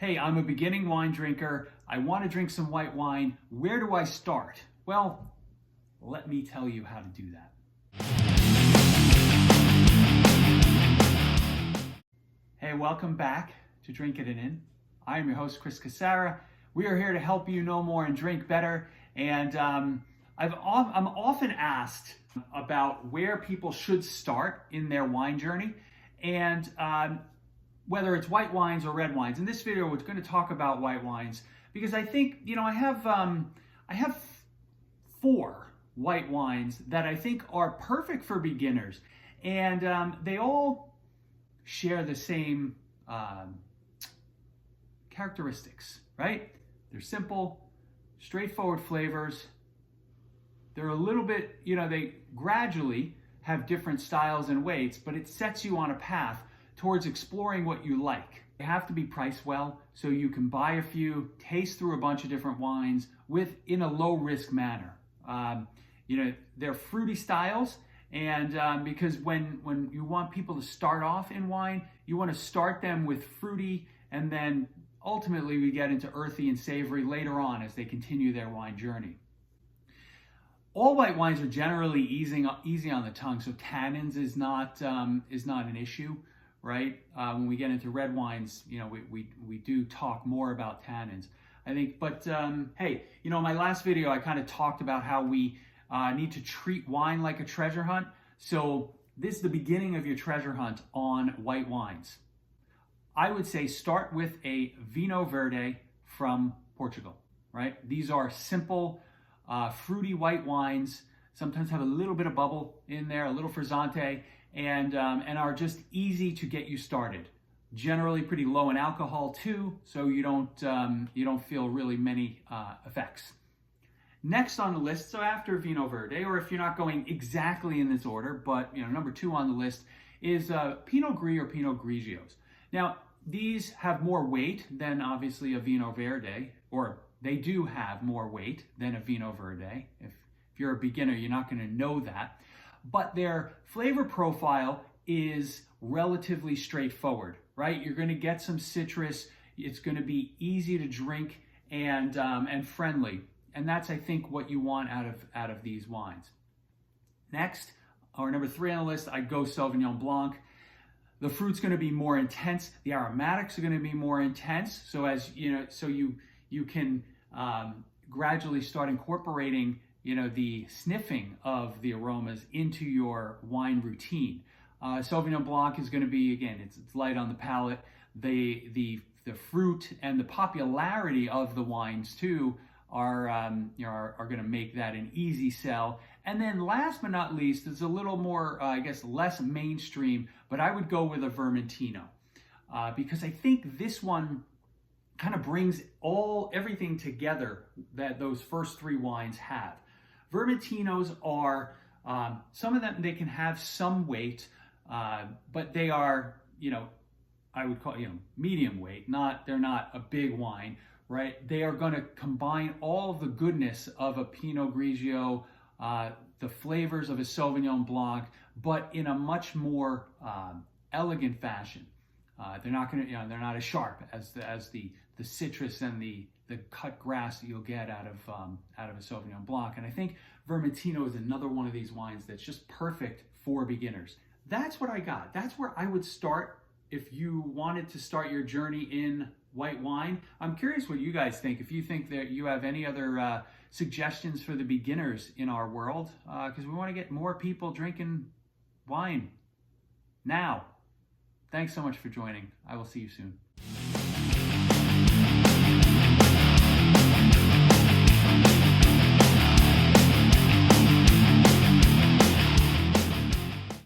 Hey, I'm a beginning wine drinker. I want to drink some white wine. Where do I start? Well, let me tell you how to do that. Hey, welcome back to DrinkinItIn. I am your host, Chris Casara. We are here to help you know more and drink better. And I'm often asked about where people should start in their wine journey, and whether it's white wines or red wines. In this video, we're going to talk about white wines because I think, I have 4 white wines that I think are perfect for beginners, and they all share the same characteristics, right? They're simple, straightforward flavors. They're a little bit, they gradually have different styles and weights, but it sets you on a path towards exploring what you like. They have to be priced well, so you can buy a few, taste through a bunch of different wines in a low risk manner. They're fruity styles, and because when you want people to start off in wine, you want to start them with fruity, and then ultimately we get into earthy and savory later on as they continue their wine journey. All white wines are generally easy on the tongue, so tannins is not an issue, right? When we get into red wines, we do talk more about tannins, I think. But hey, in my last video, I kind of talked about how we need to treat wine like a treasure hunt. So this is the beginning of your treasure hunt on white wines. I would say start with a Vinho Verde from Portugal, right? These are simple, fruity white wines, sometimes have a little bit of bubble in there, a little frizzante, and are just easy to get you started. Generally pretty low in alcohol too, so you don't feel really many effects. Next on the list, so after Vinho Verde, or if you're not going exactly in this order, but number 2 on the list is Pinot Gris or Pinot Grigios. Now, these have more weight than obviously a Vinho Verde, or they do have more weight than a Vinho Verde. If you're a beginner, you're not going to know that. But their flavor profile is relatively straightforward, right? You're going to get some citrus. It's going to be easy to drink and friendly. And that's, I think, what you want out of these wines. Next, or number 3 on the list, I'd go Sauvignon Blanc. The fruit's going to be more intense. The aromatics are going to be more intense. So you can gradually start incorporating, the sniffing of the aromas into your wine routine. Sauvignon Blanc is going to be, again, it's light on the palate. The fruit and the popularity of the wines too are going to make that an easy sell. And then last but not least, it's a little more, less mainstream, but I would go with a Vermentino because I think this one kind of brings everything together that those first 3 wines have. Vermentinos are, some of them, they can have some weight, but they are, I would call, medium weight. They're not a big wine, right? They are going to combine all of the goodness of a Pinot Grigio, the flavors of a Sauvignon Blanc, but in a much more elegant fashion. They're not going to, they're not as sharp as the citrus and the cut grass that you'll get out of a Sauvignon Blanc. And I think Vermentino is another one of these wines that's just perfect for beginners. That's what I got. That's where I would start if you wanted to start your journey in white wine. I'm curious what you guys think. If you think that you have any other suggestions for the beginners in our world, because we want to get more people drinking wine now. Thanks so much for joining. I will see you soon.